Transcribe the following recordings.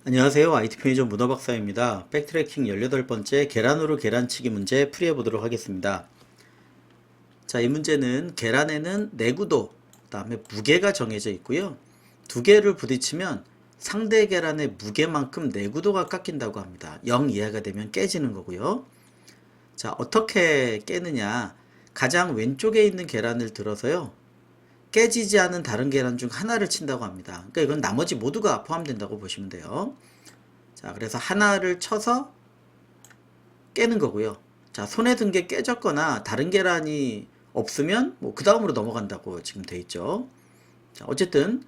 안녕하세요. IT 편의점 문어박사입니다. 백트래킹 18번째 계란으로 계란치기 문제 풀이해 보도록 하겠습니다. 자, 이 문제는 계란에는 내구도, 그 다음에 무게가 정해져 있고요. 두 개를 부딪히면 상대 계란의 무게만큼 내구도가 깎인다고 합니다. 0 이하가 되면 깨지는 거고요. 자, 어떻게 깨느냐. 가장 왼쪽에 있는 계란을 들어서요. 깨지지 않은 다른 계란 중 하나를 친다고 합니다. 그러니까 이건 나머지 모두가 포함된다고 보시면 돼요. 자, 그래서 하나를 쳐서 깨는 거고요. 자, 손에 든 게 깨졌거나 다른 계란이 없으면 뭐 그 다음으로 넘어간다고 지금 돼 있죠. 자, 어쨌든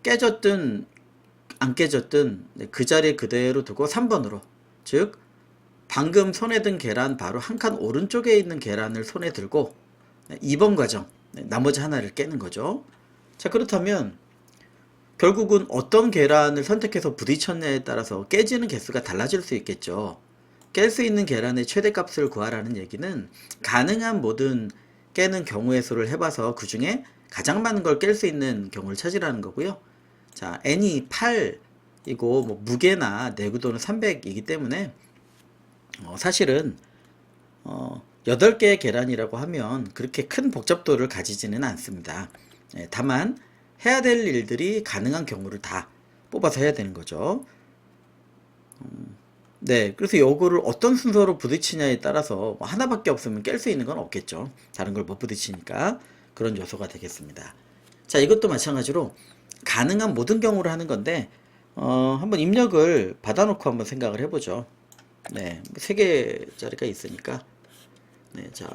깨졌든 안 깨졌든 그 자리에 그대로 두고 3번으로, 즉 방금 손에 든 계란 바로 한 칸 오른쪽에 있는 계란을 손에 들고 2번 과정, 나머지 하나를 깨는 거죠. 자, 그렇다면 결국은 어떤 계란을 선택해서 부딪혔냐에 따라서 깨지는 개수가 달라질 수 있겠죠. 깰 수 있는 계란의 최대값을 구하라는 얘기는 가능한 모든 깨는 경우의 수를 해봐서 그 중에 가장 많은 걸 깰 수 있는 경우를 찾으라는 거고요. 자, n이 8이고 뭐 무게나 내구도는 300이기 때문에 사실은 8개의 계란이라고 하면 그렇게 큰 복잡도를 가지지는 않습니다. 다만 해야 될 일들이 가능한 경우를 다 뽑아서 해야 되는 거죠. 네, 그래서 요거를 어떤 순서로 부딪히냐에 따라서 뭐 하나밖에 없으면 깰 수 있는 건 없겠죠. 다른 걸 못 부딪히니까 그런 요소가 되겠습니다. 자, 이것도 마찬가지로 가능한 모든 경우를 하는 건데 한번 입력을 받아놓고 한번 생각을 해보죠. 네, 3개짜리가 있으니까 네, 자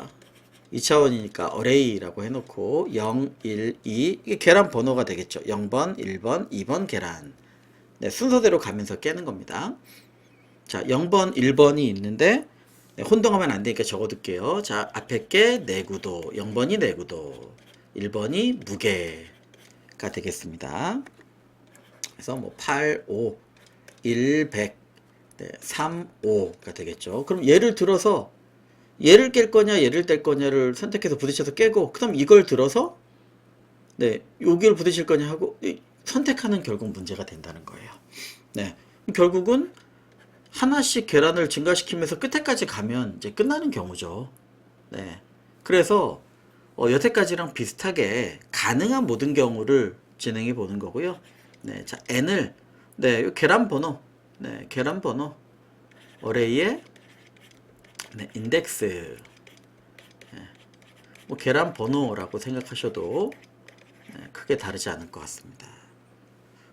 2차원이니까 array라고 해놓고 0, 1, 2 이게 계란 번호가 되겠죠. 0번, 1번, 2번 계란. 네, 순서대로 가면서 깨는 겁니다. 자, 0번, 1번이 있는데 네, 혼동하면 안 되니까 적어둘게요. 자, 앞에 게 내구도, 0번이 내구도, 1번이 무게가 되겠습니다. 그래서 뭐 8, 5, 1, 100, 네, 3, 5가 되겠죠. 그럼 예를 들어서 얘를 깰 거냐 얘를 뗄 거냐를 선택해서 부딪혀서 깨고 그다음 이걸 들어서 네 여기를 부딪힐 거냐 하고 선택하는 결국 문제가 된다는 거예요. 네, 결국은 하나씩 계란을 증가시키면서 끝에까지 가면 이제 끝나는 경우죠. 네, 그래서 여태까지랑 비슷하게 가능한 모든 경우를 진행해 보는 거고요. 네, 자 n을 네 계란 번호 네 계란 번호 어레이에 네, 인덱스 뭐 계란 번호라고 생각하셔도 크게 다르지 않을 것 같습니다.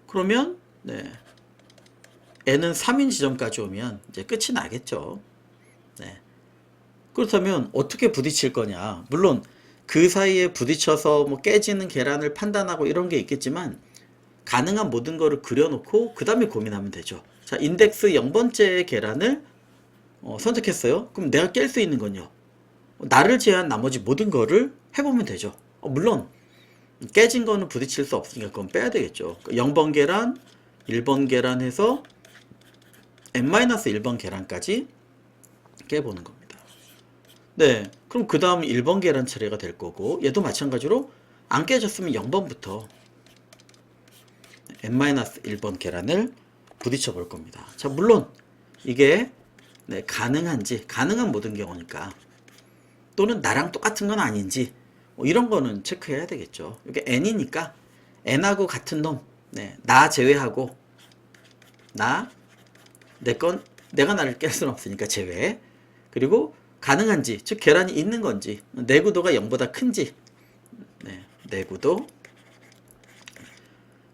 그러면 네, n은 3인 지점까지 오면 이제 끝이 나겠죠. 네. 그렇다면 어떻게 부딪힐 거냐? 물론 그 사이에 부딪혀서 뭐 깨지는 계란을 판단하고 이런 게 있겠지만 가능한 모든 거를 그려놓고 그 다음에 고민하면 되죠. 자, 인덱스 0번째 계란을 선택했어요. 그럼 내가 깰 수 있는 건요. 나를 제한 나머지 모든 거를 해보면 되죠. 물론 깨진 거는 부딪힐 수 없으니까 그건 빼야 되겠죠. 0번 계란, 1번 계란 해서 n-1번 계란까지 깨보는 겁니다. 네, 그럼 그 다음 1번 계란 차례가 될 거고 얘도 마찬가지로 안 깨졌으면 0번부터 n-1번 계란을 부딪혀 볼 겁니다. 자, 물론 이게 네, 가능한지 가능한 모든 경우니까 또는 나랑 똑같은 건 아닌지 뭐 이런 거는 체크해야 되겠죠. 이게 n이니까 n하고 같은 놈, 네, 나 제외하고 내가 나를 깰 수는 없으니까 제외. 그리고 가능한지, 즉 계란이 있는 건지, 내구도가 0보다 큰지, 네, 내구도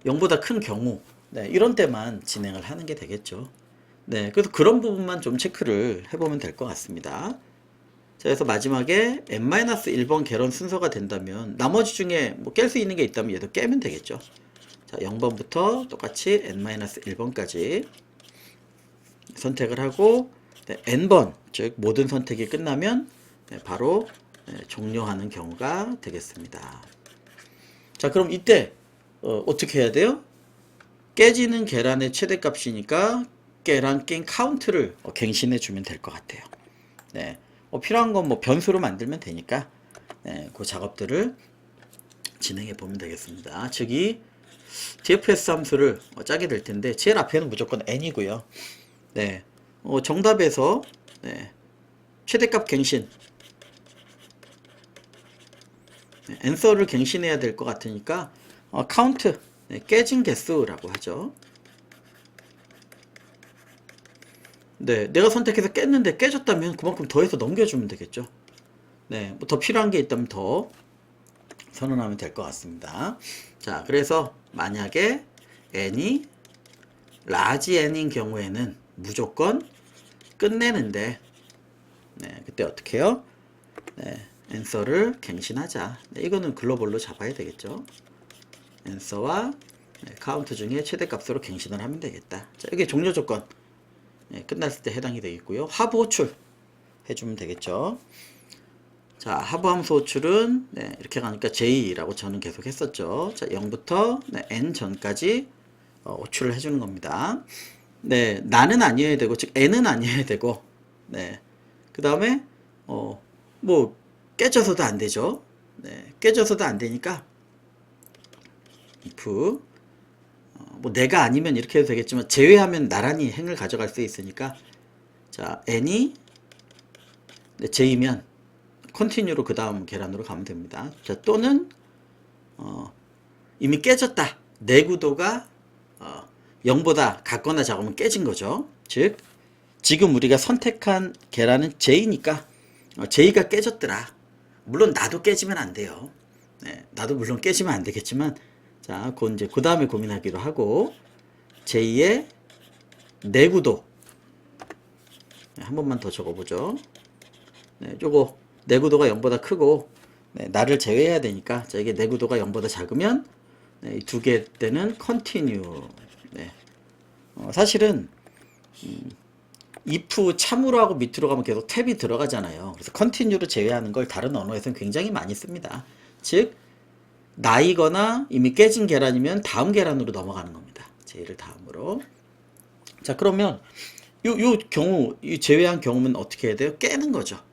0보다 큰 경우, 네, 이런 때만 진행을 하는 게 되겠죠. 네, 그래서 그런 부분만 좀 체크를 해보면 될 것 같습니다. 자, 그래서 마지막에 n-1번 계란 순서가 된다면 나머지 중에 뭐 깰 수 있는 게 있다면 얘도 깨면 되겠죠. 자, 0번부터 똑같이 n-1번까지 선택을 하고 네, n번, 즉 모든 선택이 끝나면 네, 바로 종료하는 경우가 되겠습니다. 자, 그럼 이때 어떻게 해야 돼요? 깨지는 계란의 최대값이니까 계란 낀 카운트를 갱신해 주면 될 것 같아요. 네, 필요한 건 뭐 변수로 만들면 되니까 네, 그 작업들을 진행해 보면 되겠습니다. 즉이 DFS 함수를 짜게 될 텐데 제일 앞에는 무조건 n이고요. 네, 정답에서 네, 최대값 갱신, 네, 앤서를 갱신해야 될 것 같으니까 카운트, 네, 깨진 개수라고 하죠. 네, 내가 선택해서 깼는데 깨졌다면 그만큼 더해서 넘겨주면 되겠죠. 네, 뭐 더 필요한 게 있다면 더 선언하면 될 것 같습니다. 자, 그래서 만약에 n이 라지 n인 경우에는 무조건 끝내는데, 네, 그때 어떻게 해요? 네, 앤서를 갱신하자. 네, 이거는 글로벌로 잡아야 되겠죠. 앤서와 네, 카운트 중에 최대값으로 갱신을 하면 되겠다. 자, 이게 종료 조건. 네, 끝났을 때 해당이 되겠고요. 하부 호출 해주면 되겠죠. 자, 하부 함수 호출은 네, 이렇게 가니까 J라고 저는 계속 했었죠. 자, 0부터 네, N 전까지 호출을 해주는 겁니다. 네, 나는 아니어야 되고, 즉 N은 아니어야 되고, 네, 그 다음에 뭐 깨져서도 안 되죠. 네, 깨져서도 안 되니까 if 뭐 내가 아니면 이렇게 해도 되겠지만 제외하면 나란히 행을 가져갈 수 있으니까 자, n이 네, J면 컨티뉴로 그 다음 계란으로 가면 됩니다. 자, 또는 이미 깨졌다. 내구도가 0보다 같거나 작으면 깨진 거죠. 즉 지금 우리가 선택한 계란은 J니까 J가 깨졌더라. 물론 나도 깨지면 안 돼요. 네, 나도 물론 깨지면 안 되겠지만 자, 그건 이제 그 다음에 고민하기로 하고 J의 내구도 네, 한 번만 더 적어보죠. 네, 요거 내구도가 0보다 크고 네, 나를 제외해야 되니까 자, 이게 내구도가 0보다 작으면 네, 두 개 때는 continue. 네. 사실은 if 참으로 하고 밑으로 가면 계속 탭이 들어가잖아요. 그래서 continue를 제외하는 걸 다른 언어에서는 굉장히 많이 씁니다. 즉 나이거나 이미 깨진 계란이면 다음 계란으로 넘어가는 겁니다. J를 다음으로. 자, 그러면 요 경우, 이 제외한 경우는 어떻게 해야 돼요? 깨는 거죠.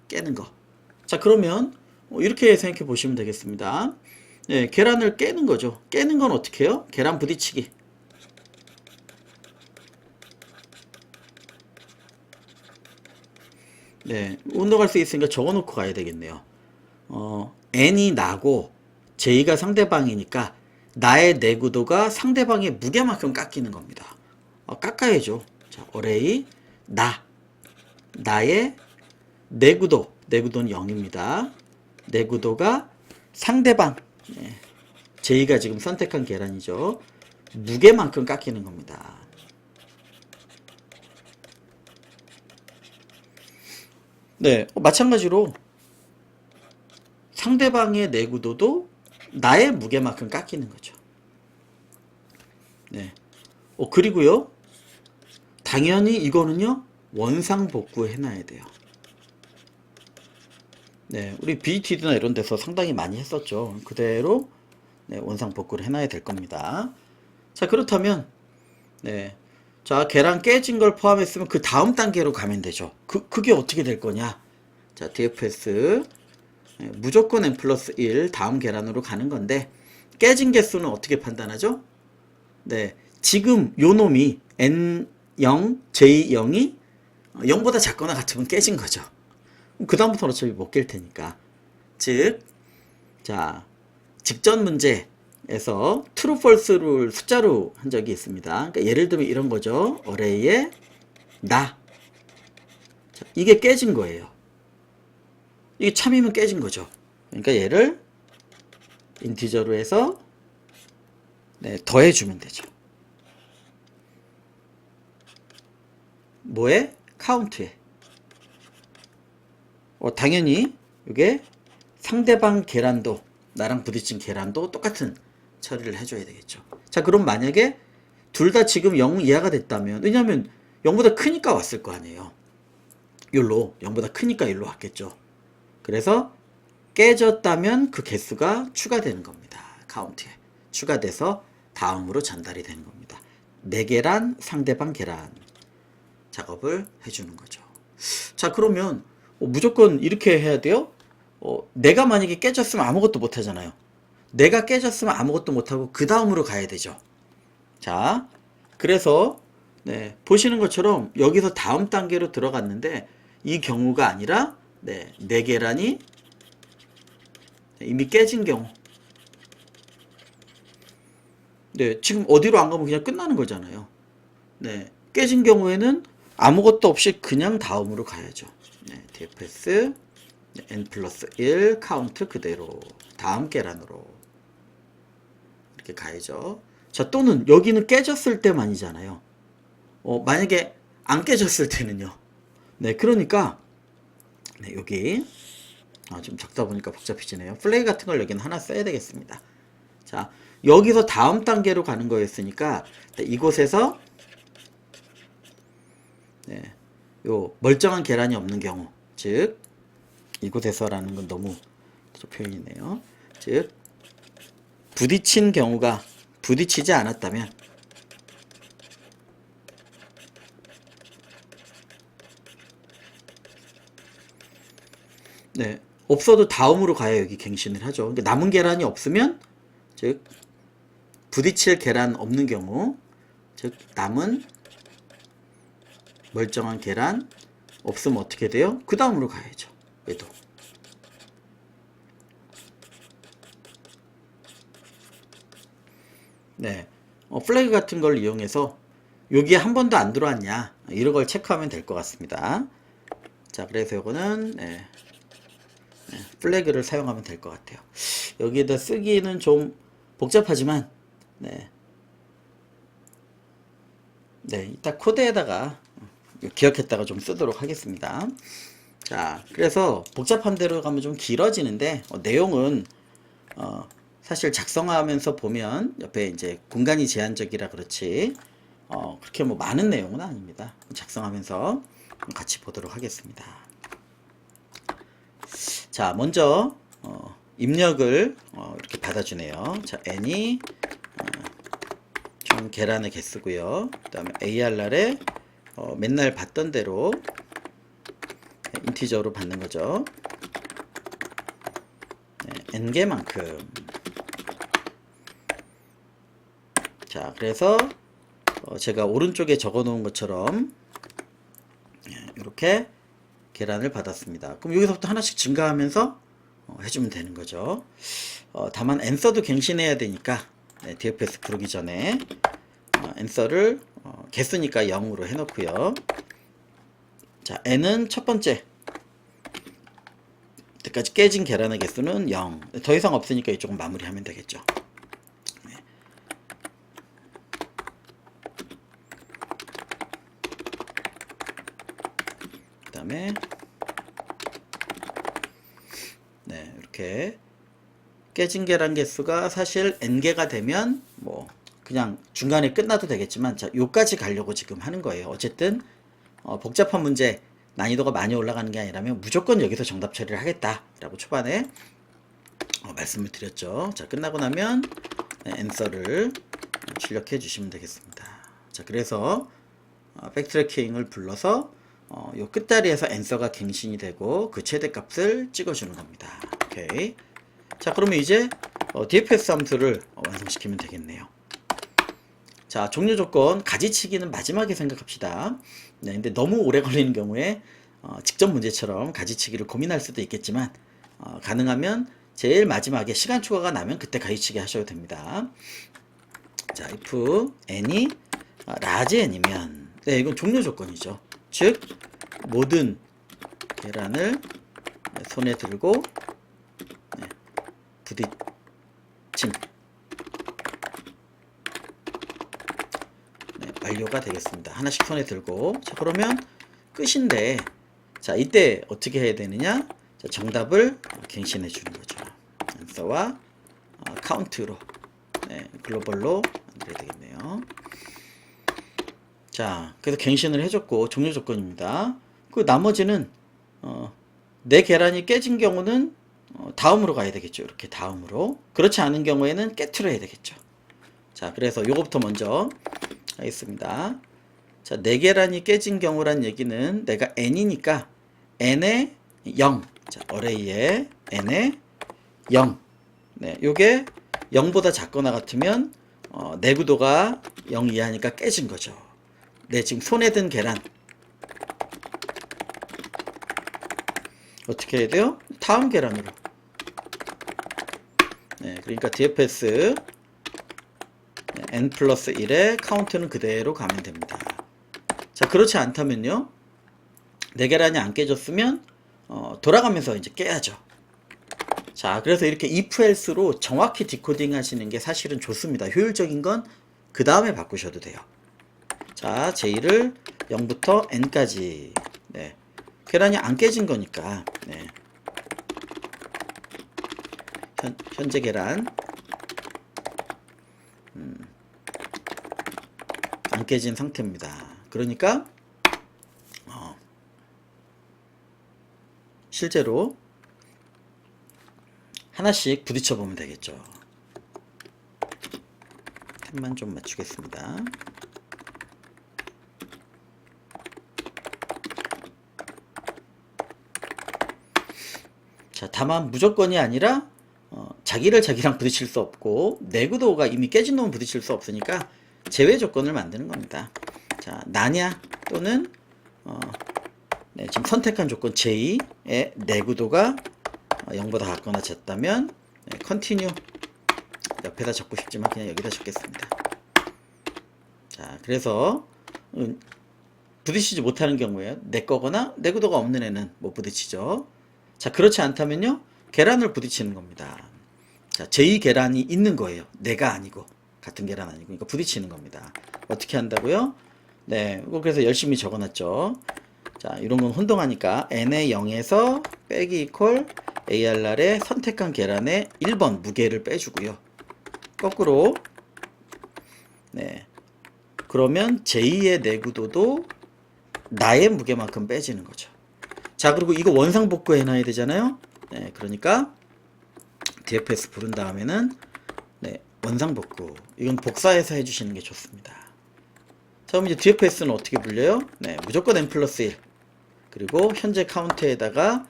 깨는 거. 자, 그러면 이렇게 생각해 보시면 되겠습니다. 네, 계란을 깨는 거죠. 깨는 건 어떻게 해요? 계란 부딪히기. 네, 운동할 수 있으니까 적어놓고 가야 되겠네요. n이 나고 j가 상대방이니까 나의 내구도가 상대방의 무게만큼 깎이는 겁니다. 깎아야죠. 자, array 나의 내구도는 0입니다. 내구도가 상대방 네, j가 지금 선택한 계란이죠. 무게만큼 깎이는 겁니다. 네, 마찬가지로 상대방의 내구도도 나의 무게만큼 깎이는 거죠. 네. 그리고요, 당연히 이거는요, 원상복구 해놔야 돼요. 네, 우리 BTD나 이런 데서 상당히 많이 했었죠. 그대로 네, 원상복구를 해놔야 될 겁니다. 자, 그렇다면 네, 자, 계란 깨진 걸 포함했으면 그 다음 단계로 가면 되죠. 그게 어떻게 될 거냐? 자, DFS 네, 무조건 n 플러스 1 다음 계란으로 가는 건데 깨진 개수는 어떻게 판단하죠? 네, 지금 요 놈이 N0, J0이 0보다 작거나 같으면 깨진 거죠. 그 다음부터는 어차피 못 깰 테니까. 즉, 자, 직전 문제에서 true, false를 숫자로 한 적이 있습니다. 그러니까 예를 들면 이런 거죠. array에 나. 자, 이게 깨진 거예요. 이게 참이면 깨진 거죠. 그러니까 얘를 인티저로 해서 네, 더해주면 되죠. 뭐에? 카운트에. 당연히 이게 상대방 계란도 나랑 부딪힌 계란도 똑같은 처리를 해줘야 되겠죠. 자, 그럼 만약에 둘 다 지금 0 이하가 됐다면, 왜냐면 0보다 크니까 왔을 거 아니에요. 일로 0보다 크니까 일로 왔겠죠. 그래서 깨졌다면 그 개수가 추가되는 겁니다. 카운트에 추가돼서 다음으로 전달이 되는 겁니다. 내 계란, 상대방 계란 작업을 해주는 거죠. 자, 그러면 무조건 이렇게 해야 돼요? 내가 만약에 깨졌으면 아무것도 못 하잖아요. 내가 깨졌으면 아무것도 못하고 그 다음으로 가야 되죠. 자, 그래서 네, 보시는 것처럼 여기서 다음 단계로 들어갔는데 이 경우가 아니라 내 계란이 이미 깨진 경우. 네, 지금 어디로 안 가면 그냥 끝나는 거잖아요. 네, 깨진 경우에는 아무것도 없이 그냥 다음으로 가야죠. 네, DFS n 플러스 1 카운트 그대로 다음 계란으로 이렇게 가야죠. 자, 또는 여기는 깨졌을 때만이잖아요. 만약에 안 깨졌을 때는요. 네, 그러니까 네, 여기 좀 적다 보니까 복잡해지네요. 플레이 같은 걸 여기는 하나 써야 되겠습니다. 자, 여기서 다음 단계로 가는 거였으니까 네, 이곳에서 네, 요 멀쩡한 계란이 없는 경우, 즉 이곳에서라는 건 너무 표현이네요. 즉 부딪힌 경우가 부딪히지 않았다면 네, 없어도 다음으로 가야 여기 갱신을 하죠. 그러니까 남은 계란이 없으면 즉 부딪힐 계란 없는 경우, 즉 남은 멀쩡한 계란 없으면 어떻게 돼요? 그 다음으로 가야죠. 얘도. 네, 플래그 같은 걸 이용해서 여기에 한 번도 안 들어왔냐 이런 걸 체크하면 될 것 같습니다. 자, 그래서 이거는 플래그를 사용하면 될 것 같아요. 여기에다 쓰기는 좀 복잡하지만 네, 이따 코드에다가 기억했다가 좀 쓰도록 하겠습니다. 자, 그래서 복잡한 대로 가면 좀 길어지는데 내용은 사실 작성하면서 보면 옆에 이제 공간이 제한적이라 그렇지 그렇게 뭐 많은 내용은 아닙니다. 작성하면서 같이 보도록 하겠습니다. 자, 먼저 입력을 이렇게 받아주네요. 자, n이 총 계란의 개수고요. 그 다음에 ARR에 맨날 받던 대로 인티저로 받는 거죠. n개만큼. 자, 그래서 제가 오른쪽에 적어 놓은 것처럼 이렇게 계란을 받았습니다. 그럼 여기서부터 하나씩 증가하면서 해주면 되는 거죠. 다만 answer도 갱신해야 되니까 DFS 부르기 전에 answer를 개수니까 0으로 해놓고요. 자, n은 첫 번째 때까지 깨진 계란의 개수는 0. 더 이상 없으니까 이쪽은 마무리하면 되겠죠. 그 다음에 이렇게 깨진 계란 개수가 사실 n개가 되면 뭐 그냥 중간에 끝나도 되겠지만 자, 요까지 가려고 지금 하는 거예요. 어쨌든 복잡한 문제 난이도가 많이 올라가는 게 아니라면 무조건 여기서 정답 처리를 하겠다 라고 초반에 말씀을 드렸죠. 자, 끝나고 나면 answer를 출력해 주시면 되겠습니다. 자, 그래서 백트래킹을 불러서 요 끝다리에서 answer가 갱신이 되고 그 최대값을 찍어주는 겁니다. 오케이. 자, 그러면 이제 DFS 함수를 완성시키면 되겠네요. 자, 종료 조건 가지치기는 마지막에 생각합시다. 네, 근데 너무 오래 걸리는 경우에 직접 문제처럼 가지치기를 고민할 수도 있겠지만 가능하면 제일 마지막에 시간 추가가 나면 그때 가지치기 하셔도 됩니다. 자, if n이 large n이면 이건 종료 조건이죠. 즉 모든 계란을 손에 들고 부딪힘 완료가 되겠습니다. 하나씩 손에 들고. 자, 그러면 끝인데 자, 이때 어떻게 해야 되느냐? 자, 정답을 갱신해 주는 거죠. answer와 count로 글로벌로 만들어야 되겠네요. 자, 그래서 갱신을 해줬고 종료 조건입니다. 그 나머지는 내 계란이 깨진 경우는 다음으로 가야 되겠죠. 이렇게 다음으로. 그렇지 않은 경우에는 깨트려야 되겠죠. 자, 그래서 요거부터 먼저 하겠습니다. 자, 내 계란이 깨진 경우란 얘기는 내가 n이니까 n의 0. 자, 어레이에 n의 0. 네, 요게 0보다 작거나 같으면 내구도가 0 이하니까 깨진 거죠. 네, 지금 손에 든 계란 어떻게 해야 돼요? 다음 계란으로. 네, 그러니까 DFS n 플러스 1의 카운트는 그대로 가면 됩니다. 자, 그렇지 않다면요, 네 계란이 안 깨졌으면 돌아가면서 이제 깨야죠. 자, 그래서 이렇게 if else로 정확히 디코딩 하시는 게 사실은 좋습니다. 효율적인 건 그 다음에 바꾸셔도 돼요. 자, J를 0부터 N까지. 네, 계란이 안 깨진 거니까. 네. 현재 계란 안 깨진 상태입니다. 그러니까 실제로 하나씩 부딪혀 보면 되겠죠. 템만 좀 맞추겠습니다. 자, 다만 무조건이 아니라 자기를 자기랑 부딪힐 수 없고 내구도가 이미 깨진 놈은 부딪힐 수 없으니까 제외 조건을 만드는 겁니다. 자, 나냐 또는 네, 지금 선택한 조건 J의 내구도가 0보다 같거나 같다면 네, continue 옆에다 적고 싶지만 그냥 여기다 적겠습니다. 자, 그래서 부딪히지 못하는 경우에 내 거거나 내구도가 없는 애는 못 부딪히죠. 자, 그렇지 않다면요, 계란을 부딪히는 겁니다. 자, J 계란이 있는 거예요. 내가 아니고, 같은 계란 아니고. 그러니까 부딪히는 겁니다. 어떻게 한다고요? 네, 그래서 열심히 적어놨죠. 자, 이런 건 혼동하니까 n의 0에서 빼기 이퀄 ARR의 선택한 계란의 1번 무게를 빼주고요. 거꾸로. 네, 그러면 J의 내구도도 나의 무게만큼 빼지는 거죠. 자, 그리고 이거 원상복구 해놔야 되잖아요. 네, 그러니까 DFS 부른 다음에는 네, 원상복구. 이건 복사해서 해주시는 게 좋습니다. 자, 그럼 이제 DFS는 어떻게 불려요? 네, 무조건 n 플러스 1. 그리고 현재 카운트에다가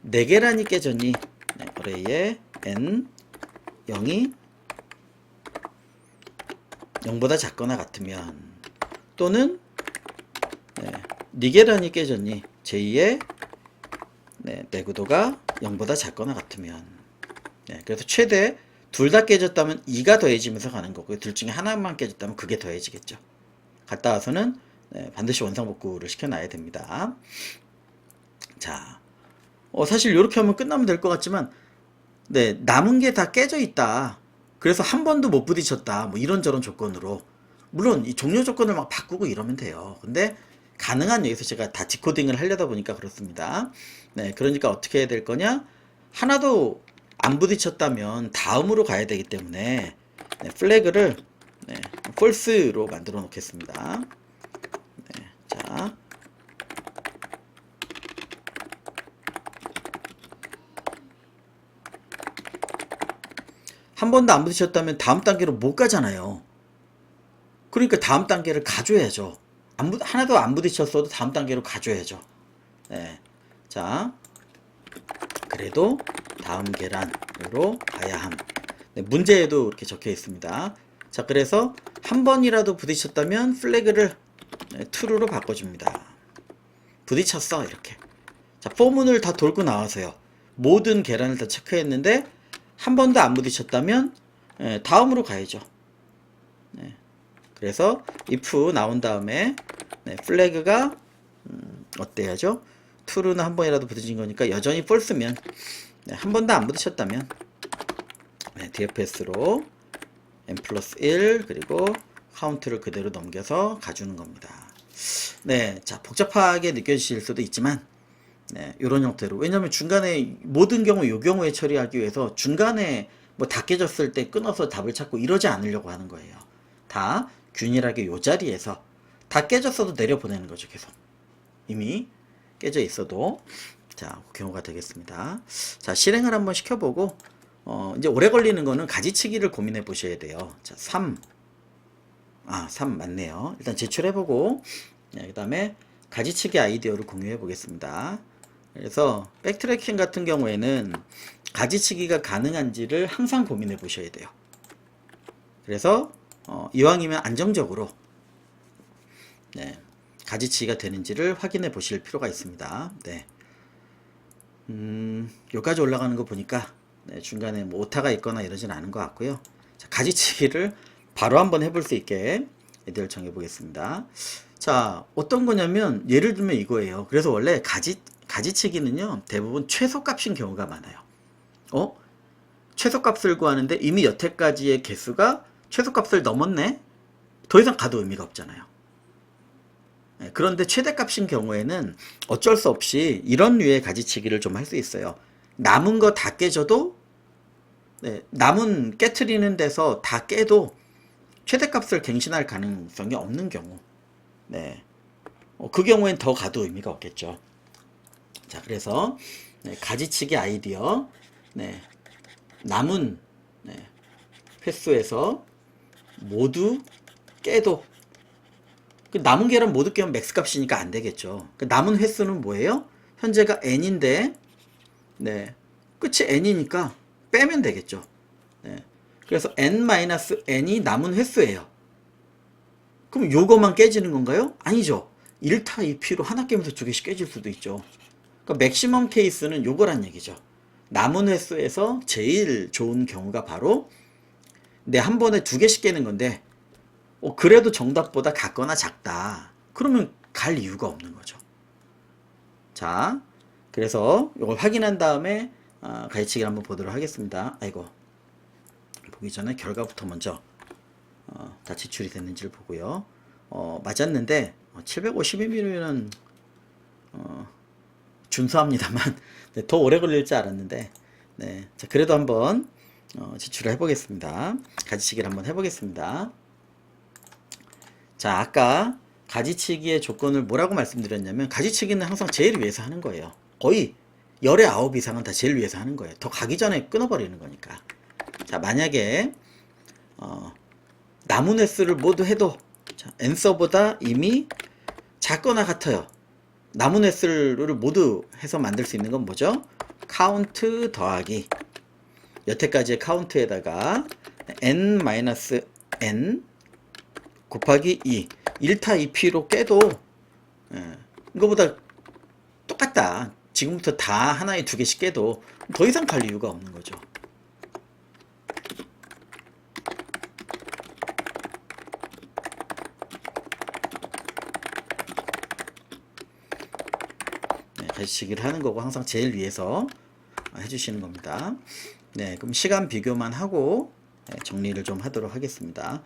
4계란이 깨졌니? 네, 어레이에 n 0이 0보다 작거나 같으면, 또는 네, 4계란이 깨졌니? J의 네, 내구도가 0보다 작거나 같으면. 네, 그래서 최대 둘 다 깨졌다면 2가 더해지면서 가는 거고요. 둘 중에 하나만 깨졌다면 그게 더해지겠죠. 갔다 와서는 네, 반드시 원상복구를 시켜놔야 됩니다. 자, 사실 이렇게 하면 끝나면 될 것 같지만, 네, 남은 게 다 깨져 있다. 그래서 한 번도 못 부딪혔다. 뭐 이런저런 조건으로. 물론 이 종료 조건을 막 바꾸고 이러면 돼요. 근데 가능한 여기서 제가 다 디코딩을 하려다 보니까 그렇습니다. 네, 그러니까 어떻게 해야 될 거냐? 하나도 안 부딪혔다면 다음으로 가야 되기 때문에 네, 플래그를 네, false로 만들어 놓겠습니다. 네, 자, 한 번도 안 부딪혔다면 다음 단계로 못 가잖아요. 그러니까 다음 단계를 가줘야죠. 하나도 안 부딪혔어도 다음 단계로 가줘야죠. 네, 자, 그래도 다음 계란으로 가야 함. 네, 문제에도 이렇게 적혀 있습니다. 자, 그래서 한 번이라도 부딪혔다면 플래그를 네, true로 바꿔줍니다. 부딪혔어, 이렇게. 자, 포문을 다 돌고 나와서요, 모든 계란을 다 체크했는데 한 번도 안 부딪혔다면 네, 다음으로 가야죠. 네, 그래서 if 나온 다음에 네, 플래그가 어때야죠? true는 한 번이라도 부딪힌 거니까 여전히 false면, 네, 한 번도 안 부딪혔다면 네, DFS로 n 플러스 1 그리고 카운트를 그대로 넘겨서 가주는 겁니다. 네, 자, 복잡하게 느껴지실 수도 있지만 네, 이런 형태로. 왜냐면 중간에 모든 경우 요 경우에 처리하기 위해서 중간에 뭐 다 깨졌을 때 끊어서 답을 찾고 이러지 않으려고 하는 거예요. 다 균일하게 요 자리에서 다 깨졌어도 내려보내는 거죠. 계속 이미 깨져 있어도. 자, 그 경우가 되겠습니다. 자, 실행을 한번 시켜보고 이제 오래 걸리는 거는 가지치기를 고민해 보셔야 돼요. 자, 3 맞네요. 일단 제출해보고 네, 그 다음에 가지치기 아이디어를 공유해 보겠습니다. 그래서 백트래킹 같은 경우에는 가지치기가 가능한지를 항상 고민해 보셔야 돼요. 그래서 이왕이면 안정적으로 네, 가지치기가 되는지를 확인해 보실 필요가 있습니다. 네. 여기까지 올라가는 거 보니까 네, 중간에 뭐 오타가 있거나 이러진 않은 것 같고요. 자, 가지치기를 바로 한번 해볼 수 있게 애들 정해 보겠습니다. 자, 어떤 거냐면 예를 들면 이거예요. 그래서 원래 가지치기는요 대부분 최소값인 경우가 많아요. 최소값을 구하는데 이미 여태까지의 개수가 최소값을 넘었네? 더 이상 가도 의미가 없잖아요. 네, 그런데 최대값인 경우에는 어쩔 수 없이 이런 류의 가지치기를 좀 할 수 있어요. 남은 거 다 깨져도 네, 남은 깨트리는 데서 다 깨도 최대값을 갱신할 가능성이 없는 경우 네, 그 경우엔 더 가도 의미가 없겠죠. 자, 그래서 네, 가지치기 아이디어 네, 남은 네, 횟수에서 모두 깨도 그 남은 계란 모두 깨면 맥스 값이니까 안 되겠죠. 그 남은 횟수는 뭐예요? 현재가 n인데 네, 끝이 n이니까 빼면 되겠죠. 네, 그래서 n-n이 남은 횟수예요. 그럼 요거만 깨지는 건가요? 아니죠. 1타 2피로 하나 깨면서 두 개씩 깨질 수도 있죠. 그러니까 맥시멈 케이스는 요거란 얘기죠. 남은 횟수에서 제일 좋은 경우가 바로 내 한 번에 두 개씩 깨는 건데 그래도 정답보다 같거나 작다. 그러면 갈 이유가 없는 거죠. 자, 그래서 이걸 확인한 다음에 가지치기를 한번 보도록 하겠습니다. 아이고, 보기 전에 결과부터 먼저 다 제출이 됐는지를 보고요. 맞았는데 752mm면 준수합니다만 네, 더 오래 걸릴 줄 알았는데 네, 자, 그래도 한번 제출을 해보겠습니다. 가지치기를 한번 해보겠습니다. 자, 아까 가지치기의 조건을 뭐라고 말씀드렸냐면 가지치기는 항상 제일 위에서 하는 거예요. 거의 열의 9 이상은 다 제일 위에서 하는 거예요. 더 가기 전에 끊어버리는 거니까. 자, 만약에 남은 횟수를 모두 해도 자, n서보다 이미 작거나 같아요. 남은 횟수를 모두 해서 만들 수 있는 건 뭐죠? 카운트 더하기 여태까지의 카운트에다가 n-n 곱하기 2 1타 2피로 깨도 이거보다 똑같다. 지금부터 다 하나에 두 개씩 깨도 더 이상 갈 이유가 없는 거죠. 네, 가지치기를 하는 거고 항상 제일 위에서 해주시는 겁니다. 네, 그럼 시간 비교만 하고 정리를 좀 하도록 하겠습니다.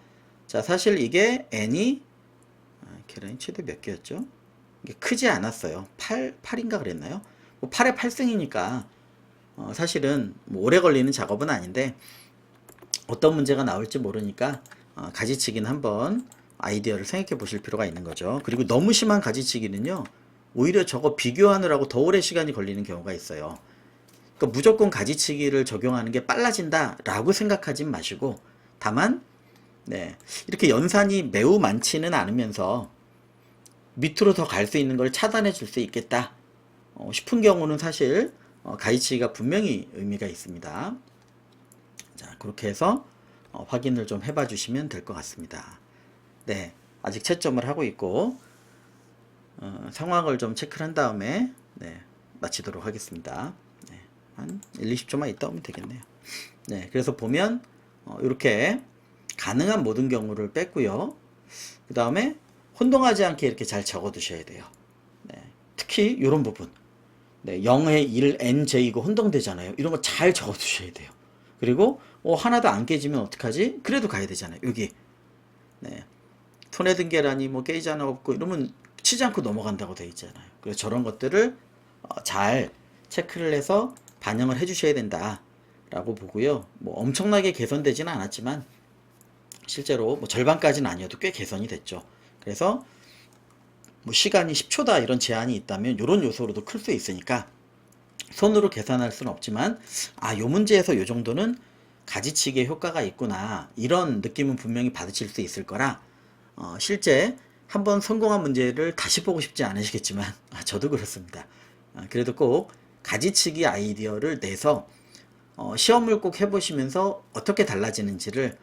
자, 사실 이게 n이 계란이 최대 몇 개였죠? 이게 크지 않았어요. 8인가 그랬나요? 뭐 8에 8승이니까 사실은 뭐 오래 걸리는 작업은 아닌데 어떤 문제가 나올지 모르니까 가지치기는 한번 아이디어를 생각해 보실 필요가 있는 거죠. 그리고 너무 심한 가지치기는요, 오히려 저거 비교하느라고 더 오래 시간이 걸리는 경우가 있어요. 그러니까 무조건 가지치기를 적용하는 게 빨라진다 라고 생각하진 마시고 다만 네, 이렇게 연산이 매우 많지는 않으면서 밑으로 더 갈 수 있는 걸 차단해 줄 수 있겠다 싶은 경우는 사실 가지치기가 분명히 의미가 있습니다. 자, 그렇게 해서 확인을 좀 해봐 주시면 될 것 같습니다. 네, 아직 채점을 하고 있고 상황을 좀 체크를 한 다음에 네, 마치도록 하겠습니다. 네, 한 1, 20초만 있다 오면 되겠네요. 네, 그래서 보면 이렇게 가능한 모든 경우를 뺐고요. 그 다음에 혼동하지 않게 이렇게 잘 적어 두셔야 돼요. 네, 특히 이런 부분 네, 0의 1 nj이고 혼동되잖아요. 이런 거 잘 적어 두셔야 돼요. 그리고 하나도 안 깨지면 어떡하지? 그래도 가야 되잖아요. 여기 네, 손에 든 계란이 뭐 깨지지 않아 없고 이러면 치지 않고 넘어간다고 되어 있잖아요. 그래서 저런 것들을 잘 체크를 해서 반영을 해 주셔야 된다 라고 보고요. 뭐 엄청나게 개선되지는 않았지만 실제로 뭐 절반까지는 아니어도 꽤 개선이 됐죠. 그래서 뭐 시간이 10초다 이런 제한이 있다면 이런 요소로도 클 수 있으니까 손으로 계산할 수는 없지만 요 문제에서 요 정도는 가지치기의 효과가 있구나 이런 느낌은 분명히 받으실 수 있을 거라 실제 한번 성공한 문제를 다시 보고 싶지 않으시겠지만 저도 그렇습니다. 그래도 꼭 가지치기 아이디어를 내서 시험을 꼭 해보시면서 어떻게 달라지는지를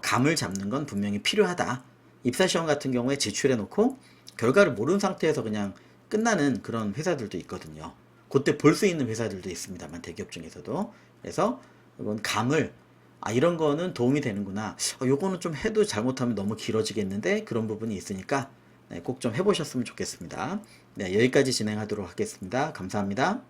감을 잡는 건 분명히 필요하다. 입사시험 같은 경우에 제출해 놓고 결과를 모르는 상태에서 그냥 끝나는 그런 회사들도 있거든요. 그때 볼 수 있는 회사들도 있습니다만, 대기업 중에서도. 그래서 이건 감을, 이런 거는 도움이 되는구나, 요거는 좀 해도 잘못하면 너무 길어지겠는데, 그런 부분이 있으니까 꼭 좀 해보셨으면 좋겠습니다. 네, 여기까지 진행하도록 하겠습니다. 감사합니다.